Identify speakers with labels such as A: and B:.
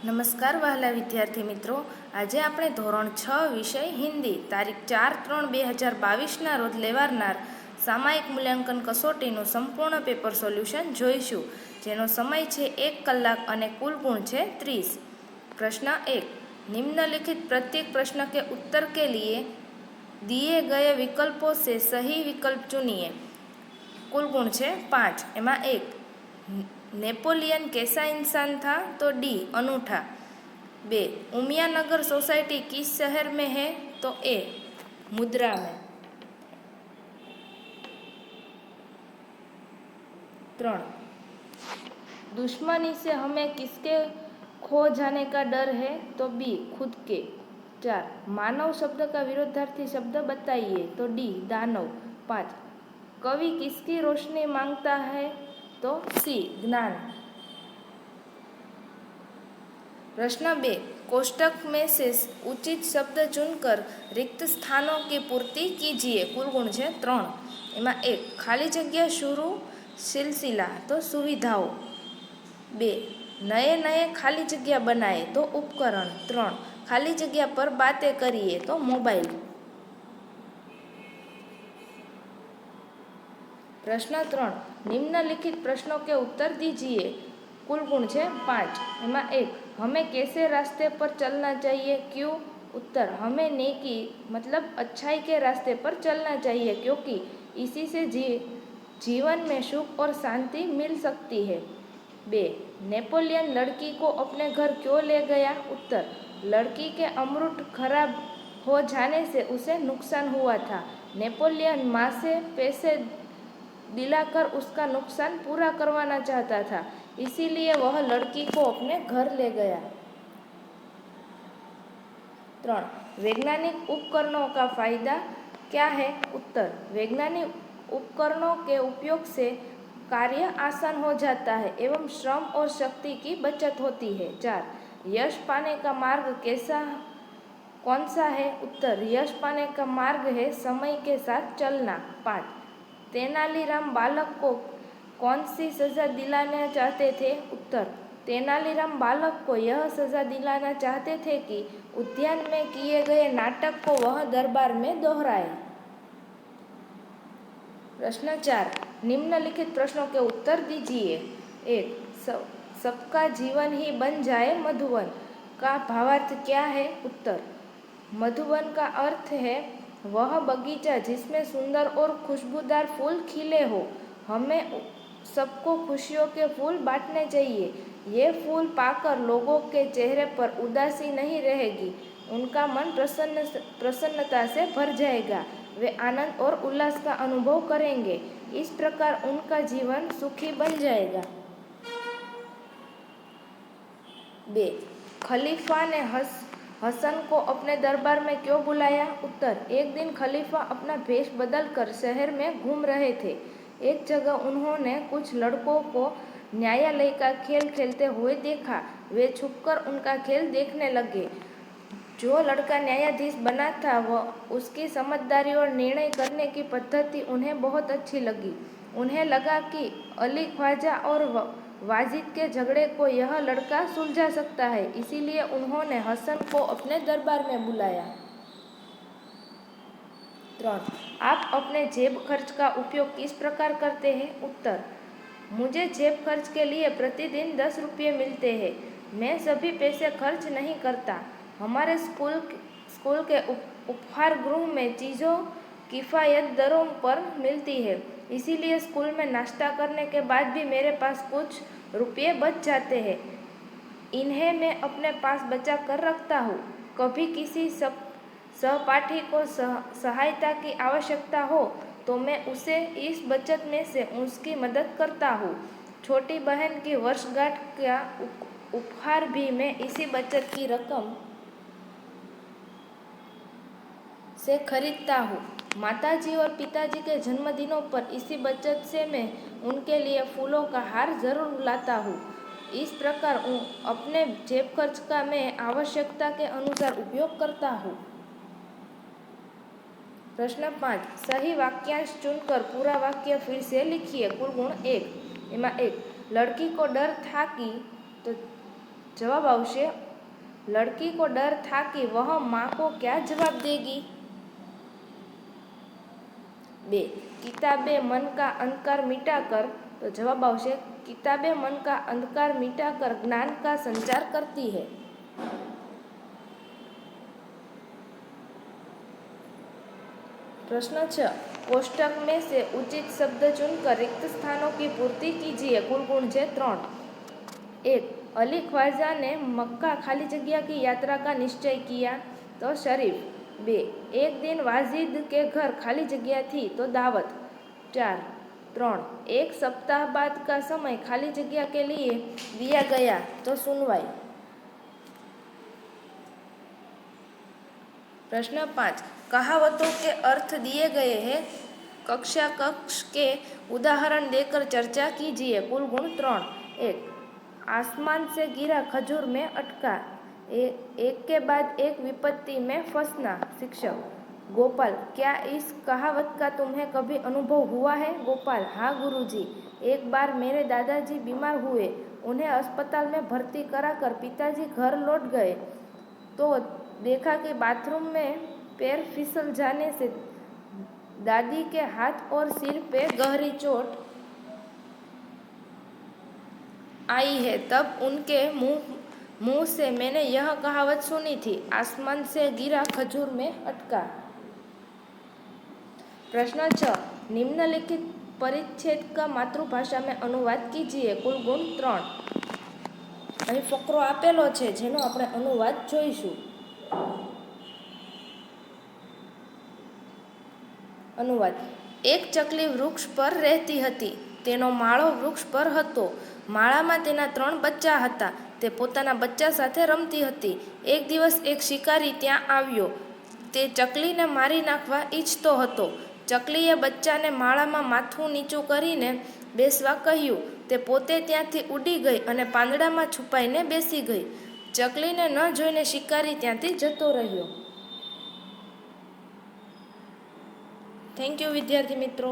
A: નમસ્કાર વહાલા વિદ્યાર્થી મિત્રો, આજે આપણે ધોરણ 6 વિષય હિન્દી તારીખ 4/3/2022ના રોજ લેવાનાર સામાયિક મૂલ્યાંકન કસોટીનું સંપૂર્ણ પેપર સોલ્યુશન જોઈશું, જેનો સમય છે 1 કલાક અને કુલ ગુણ છે 30। प्रश्न 1। निम्नलिखित प्रत्येक प्रश्न के उत्तर के लिए दिए गए विकल्पों से सही विकल्प चुनिए। कुल गुण है 5। एमा 1, नेपोलियन कैसा इंसान था? तो डी, अनूठा। 2, उमियानगर सोसाइटी किस शहर में है? तो ए, मुद्रा में। 3, दुश्मनी से हमें किसके खो जाने का डर है? तो बी, खुद के। 4, मानव शब्द का विरोधार्थी शब्द बताइए? तो डी, दानव। 5, कवि किसकी रोशनी मांगता है? तो सी, ज्ञान। प्रश्न 2, कोष्टक में से उचित शब्द चुनकर रिक्त स्थानों की पूर्ति कीजिए। कुल गुण है 3। एमा 1, खाली जगह शुरू सिलसिला तो सुविधाओं। 2, नए नए खाली जगह बनाए तो उपकरण। 3, खाली जगह पर बातें करिए तो मोबाइल। प्रश्न 3, निम्नलिखित प्रश्नों के उत्तर दीजिए। कुल गुण है 5। एमा 1, हमें कैसे रास्ते पर चलना चाहिए? क्यों? उत्तर, हमें नेकी मतलब अच्छाई के रास्ते पर चलना चाहिए, क्योंकि इसी से जीवन में सुख और शांति मिल सकती है। 2, नेपोलियन लड़की को अपने घर क्यों ले गया? उत्तर, लड़की के अमृत खराब हो जाने से उसे नुकसान हुआ था। नेपोलियन माँ से पैसे दिलाकर उसका नुकसान पूरा करवाना चाहता था, इसीलिए वह लड़की को अपने घर ले गया। 3, वैज्ञानिक उपकरणों का फायदा क्या है? उत्तर, वैज्ञानिक उपकरणों के उपयोग से कार्य आसान हो जाता है एवं श्रम और शक्ति की बचत होती है। 4, यश पाने का मार्ग कौन सा है? उत्तर, यश पाने का मार्ग है समय के साथ चलना। 5, तेनालीराम बालक को कौन सी सजा दिलाना चाहते थे? उत्तर, तेनालीराम बालक को यह सजा दिलाना चाहते थे कि उद्यान में किए गए नाटक को वह दरबार में दोहराए। प्रश्न 4, निम्नलिखित प्रश्नों के उत्तर दीजिए। 1, सबका जीवन ही बन जाए मधुवन का भावार्थ क्या है? उत्तर, मधुवन का अर्थ है वह बगीचा जिसमें सुंदर और खुशबूदार फूल खिले हो। हमें सबको खुशियों के फूल बांटने चाहिए। ये फूल पाकर लोगों के चेहरे पर उदासी नहीं रहेगी, उनका मन प्रसन्नता से भर जाएगा, वे आनंद और उल्लास का अनुभव करेंगे। इस प्रकार उनका जीवन सुखी बन जाएगा। 2, खलीफा ने हसन को अपने दरबार में क्यों बुलाया? उत्तर, एक दिन खलीफा अपना भेष बदलकर शहर में घूम रहे थे। एक जगह उन्होंने कुछ लड़कों को न्यायालय का खेल खेलते हुए देखा। वे छुपकर उनका खेल देखने लगे। जो लड़का न्यायाधीश बना था वह उसकी समझदारी और निर्णय करने की पद्धति उन्हें बहुत अच्छी लगी। उन्हें लगा कि अली ख्वाजा और वाजिद के झगड़े को यह लड़का सुलझा सकता है, इसीलिए उन्होंने हसन को अपने दरबार में बुलाया। 3, आप अपने जेब खर्च का उपयोग किस प्रकार करते हैं? उत्तर, मुझे जेब खर्च के लिए प्रतिदिन 10 रुपये मिलते हैं। मैं सभी पैसे खर्च नहीं करता। हमारे स्कूल के उपहार गृह में चीज़ों किफ़ायत दरों पर मिलती है, इसीलिए स्कूल में नाश्ता करने के बाद भी मेरे पास कुछ रुपये बच जाते हैं। इन्हें मैं अपने पास बचा कर रखता हूँ। कभी किसी सहपाठी को सहायता की आवश्यकता हो तो मैं उसे इस बचत में से उसकी मदद करता हूँ। छोटी बहन की वर्षगांठ का उपहार भी मैं इसी बचत की रकम से खरीदता हूँ। माताजी और पिताजी के जन्मदिनों पर इसी बचत से मैं उनके लिए फूलों का हार जरूर लाता हूँ। इस प्रकार अपने जेब खर्च का मैं आवश्यकता के अनुसार उपयोग करता हूँ। प्रश्न 5, सही वाक्यांश चुनकर पूरा वाक्य फिर से लिखिए। कुल गुण 1। एमा 1, लड़की को डर था कि तो जवाब आवशे लड़की को डर था कि वह माँ को क्या जवाब देगी। 2 किताबें मन का अंधकार मिटाकर, तो जवाब आवशे किताबें मन का अंधकार मिटाकर ज्ञान का संचार करती है। प्रश्न 6 कोष्टक में से उचित शब्द चुनकर रिक्त स्थानों की पूर्ति कीजिए। कुल गुण है 3। 1 अली ख्वाजा ने मक्का खाली जगह की यात्रा का निश्चय किया, तो शरीफ। 2 एक दिन वाजिद के घर खाली जगह थी, तो दावत। 3 एक सप्ताह बाद का समय खाली जगह के लिए दिया गया, तो सुनवाई। प्रश्न 5 कहावतों के अर्थ दिए गए हैं। कक्षा कक्ष के उदाहरण देकर चर्चा कीजिए। कुल गुण 3। 1 आसमान से गिरा खजूर में अटका। एक के बाद एक विपत्ति में फंसना। शिक्षक। गोपाल क्या इस कहावत का तुम्हें कभी अनुभव हुआ है। गोपाल हाँ गुरुजी, एक बार मेरे दादाजी बीमार हुए, उन्हें अस्पताल में भर्ती कराकर पिताजी घर लौट गए तो देखा कि बाथरूम में पैर फिसल जाने से दादी के हाथ और सिर पे गहरी चोट आई है। तब उनके मुंह से मैंने यह कहावत सुनी थी, आसमान से गिरा खजूर में अटका। प्रश्न 6 निम्नलिखित परिच्छेद का मातृभाषा में अनुवाद कीजिए। कुल गुण 3। અહીં ફકરો આપેલો છે જેનો આપણે અનુવાદ જોઈશું। अनुवाद। एक चकली वृक्ष पर रहती હતી, તેનો માળો વૃક્ષ પર હતો। માળામાં તેના 3 બચ્ચા હતા, તે પોતાના બચ્ચા સાથે રમતી હતી। એક દિવસ એક શિકારી ત્યાં આવ્યો, તે ચકલીને મારી નાખવા ઈચ્છતો હતો। ચકલીએ બચ્ચાને માળામાં માથું નીચું કરીને બેસવા કહ્યું, તે પોતે ત્યાંથી ઉડી ગઈ અને પાંદડામાં છુપાઈને બેસી ગઈ। ચકલીને ન જોઈને શિકારી ત્યાંથી જતો રહ્યો। થેન્ક યુ વિદ્યાર્થી મિત્રો।